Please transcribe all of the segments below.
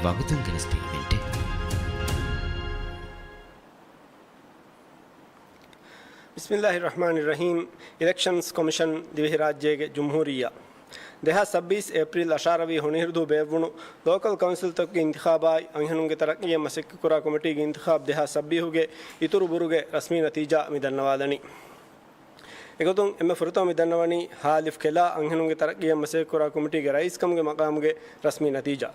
වගතුන් ගෙනස්ටි event बिस्मिल्लाहिर्रहमानिर्रहीम elections commission दिवहि राज्य के जमहूरिया 2026 अप्रैल अशारवी होनिरदु बेवुनु लोकल काउंसिल तक के इंतखाबाई अंहनुंगे तरक्की मसिक कुरा कमेटी के इंतखाब 2026 हुगे इतुरु बुरुगे रस्मी नतीजा मिदन्नवादनी एगोतुं एम फुरतो मिदन्नवनी हालिफ केला अंहनुंगे तरक्की मसिक कुरा कमेटी के रईस कम के मकाम के रस्मी नतीजा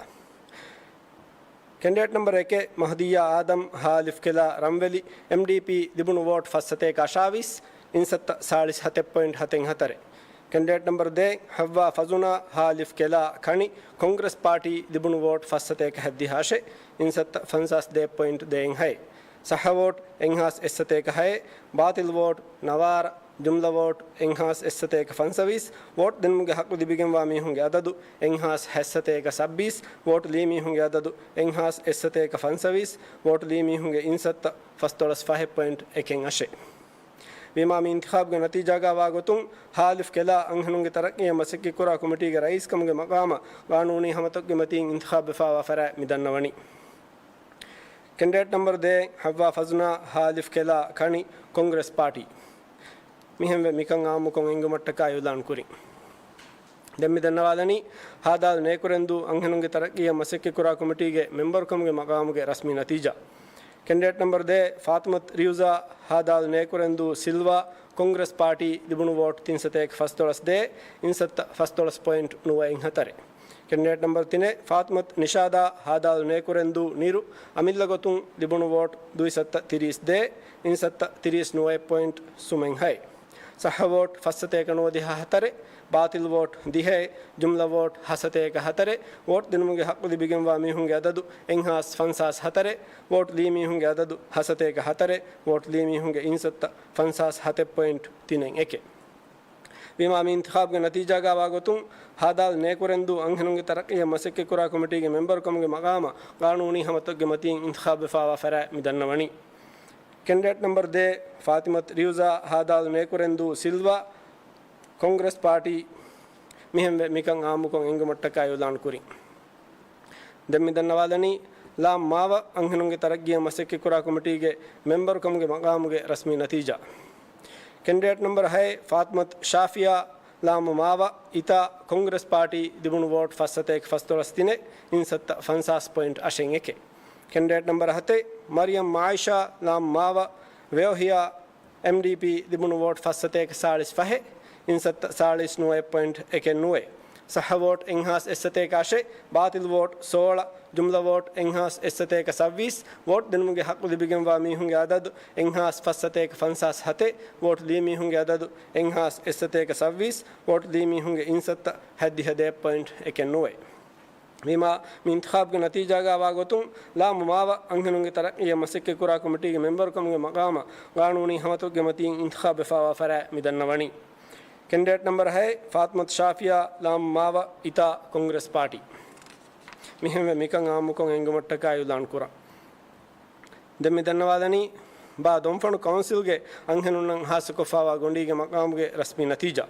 कैंडिडेट नंबर 1 महदिया आदम हालिफ केला रमवेली एमडीपी दिबुनु वोट फसते का 28 इनसत 47.74 कैंडिडेट नंबर 2 हवा फजुना हालिफ केला खनी कांग्रेस पार्टी दिबुनु वोट फसते का हद्दी हाशे इनसत 50.2 है सह वोट एंहास एसते का है बातिल वोट नवार जुमला वोट एंहास एसते का 25 वोट दिनमुगे हक दिबिगम वामी होंगे अददु एंहास हैसते का 26 वोट लीमी होंगे अददु एंहास एसते का 25 वोट लीमी होंगे इनसत फस्तोलस 5.1 अशे विमामी इंतखाब के नतीजा का वागतुं हालिफ केला अंहनुंगे तरक्की मसिकी कुरा कमेटी के रईस कम के मकाम कानूनी हमतक के मती इंतखाब बफावा फरा मिदन्नवनी कैंडिडेट नंबर 2 हवा फजना हालिफ केला खनी कांग्रेस पार्टी मिहम मिकंग आमुकों एंगुमट्टका युलान कुरी दम्मिदन्नवादनी हादाल नेकुरेंदु अंहनुंगे तरक्की मसिकी कुरा कमेटी के मेंबर कम के मकाम के रस्मी नतीजा कैंडिडेट नंबर 2 फातिमत रियूजा हादाल नेकुरेंदु सिल्वा कांग्रेस पार्टी दिबुनु वोट 301 फस्तोलस दे इनसत फस्तोलस point 9 candidate number 3 Fathimath Nishada हादाल नेकुरेंदु Neeru अमिल्लगोतुं दिबुनु vote 230 दे इनसत 39.0 है सह वोट फसते का 9 बातिल वोट दिहे जुमला वोट हसते का 7 वोट दिनमुगे हक दिबिगम वामी होंगे अददु एंहास फंसास 7 वोट लीमी होंगे अददु हसते का 7 वोट लीमी होंगे इनसत फंसास 7.3 विमामी इंतखाब के नतीजा का वागतुं हादाल नेकुरेंदु अंहनुंगे तरक्की मसिकी कुरा कमेटी के मेंबर कम के मकाम कानूनी हमतक के मती इंतखाब बफावा फरा मिदन्नवनी कैंडिडेट नंबर 2 फातिमत रियूजा हादाल नेकुरेंदु सिल्वा कांग्रेस पार्टी मिहम मिकंग आमुकों एंगुमट्टका युलान कुरी दम्मिदन्नवादनी लाम माव अंहनुंगे तरक्की मसिकी कुरा कमेटी के मेंबर कम के मकाम के रस्मी नतीजा कैंडिडेट नंबर है फातिमत शाफिया लाम माव इता कांग्रेस पार्टी दिबुनु वोट फसते फस्तोलस्तिने इनसत 50.8 कैंडिडेट नंबर 7 मरियम मायशा लाम माव वेहिया एमडीपी दिबुनु वोट फसते 40 इनसत 49.19 सह वोट एंहास एसते काशे बातिल वोट 16 जुमला वोट एंहास एसते का 26 वोट दिनमुगे हक दिबिगम वामी होंगे अदद एंहास फसते का 57 वोट लीमी होंगे अदद एंहास एसते का 26 वोट लीमी होंगे इनसत 10.19 विमा इंतखाब के नतीजा का वागतुं ला मुमाव अंहनुंगे तरक्की मसिकी कुरा कमेटी के मेंबर कम के मकाम कानूनी हमतों के मती इंतखाब बफावा फरा मिदन्नवनी कैंडिडेट नंबर है फातिमत शाफिया लाम माव इता कांग्रेस पार्टी मिहम मिकंग आमुकों एंगुमट्टका युलान कुरा दम्मिदन्नवादनी बा दोंफण काउंसिल के अंहनुंग हासकोफावा गोंडी के मकाम के रस्मी नतीजा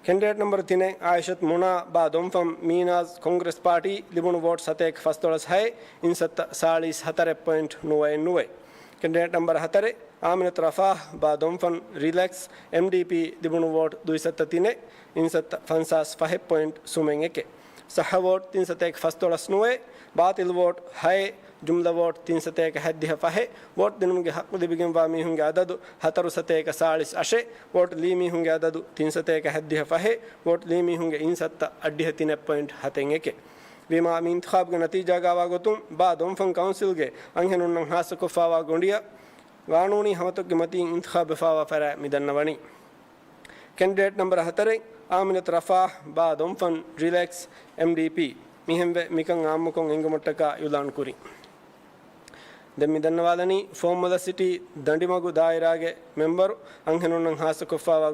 कैंडिडेट नंबर 3 आयशत मुना बा दोंफम मीनाज कांग्रेस पार्टी लिबुनु वोट सतेक फस्तोलस है इनसत 47.99 कैंडिडेट नंबर 7 आमिनत रफाह बा दोंफन रिलैक्स एमडीपी दिबुनु वोट 203 इनसत 55.01 सह वोट 301 फस्तोलस 9 बातिल वोट है जुमला वोट 301 हद्दी फहे वोट दिनमुगे हक दिबिगम वामी होंगे अददु 440 अशे वोट लीमी होंगे अददु 301 हद्दी फहे वोट लीमी होंगे इनसत 3.1 विमा इंतखाब के नतीजा का वागतुं बा दोंफन काउंसिल के अंहनुंग हासकोफावा गोंडिया कानूनी हमतक के मती इंतखाब बफावा फरा मिदन्नवनी कैंडिडेट नंबर 7 आमिनत रफाह बा दोंफन रिलैक्स एमडीपी मिहम मिकंग आमुकों एंगुमट्टका युलान कुरी दम्मिदन्नवादनी फोमद सिटी दंडिमगु दायरागे मेंबर अंहनुंग हासकोफावा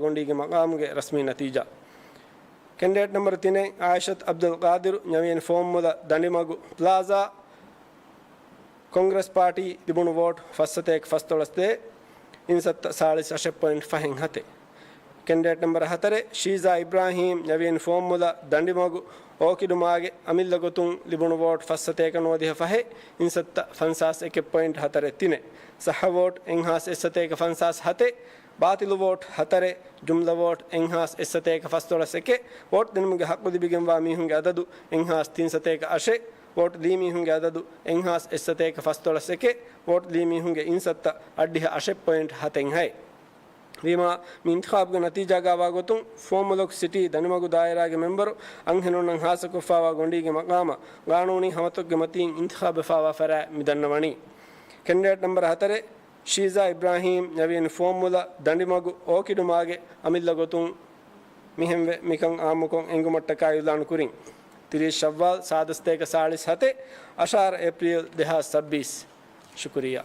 गोंडी के मकाम के रस्मी नतीजा कैंडिडेट नंबर 3 आयशत अब्दुल कादिर नवीन फोमद दंडिमगु प्लाजा कांग्रेस पार्टी दिबुनु वोट फसते फस्तोलस्ते इनसत 46.5 कैंडिडेट नंबर 4 शीजा इब्राहिम नवीन फॉर्मूला दंडिमगु ओकिडुमागे अमिल्ल गोतुं लिबुणु वोट फस्सतेक नोदिह फहे इंसत्त फंसास 1.43 सह वोट एंहास एसतेक फंसास हते बातिलु वोट 4 जुमला वोट एंहास एसतेक फस्तोलसेके वोट दिनमुगे हक्कु दिबिगेंवा मीहुंगे अददु एंहास 380 वोट दी मीहुंगे अददु एंहास एसतेक फस्तोलसेके वोट दी मीहुंगे इंसत्त अड्डिह 80.7 है वीमा इंतखाब के नतीजा गावा गोतुं फॉर्मुलक सिटी दनिमगु दायरा के मेंबर अंगेनुन हास कुफावा गोंडी के मकाम कानूनी हमतक के मतीन इंतखाब फावा फरा मिदन्नवणी कैंडिडेट नंबर 4 शीजा इब्राहिम नवीन फॉर्मुला दंडिमगु ओकिडुमागे अमिल्ल गोतुं मिहंवे मिकं आमुकों एंगुमट्टका युलान कुरिं 30 शव्वाल सादस्तेक 40 हते 18 अप्रैल 2026 शुक्रिया।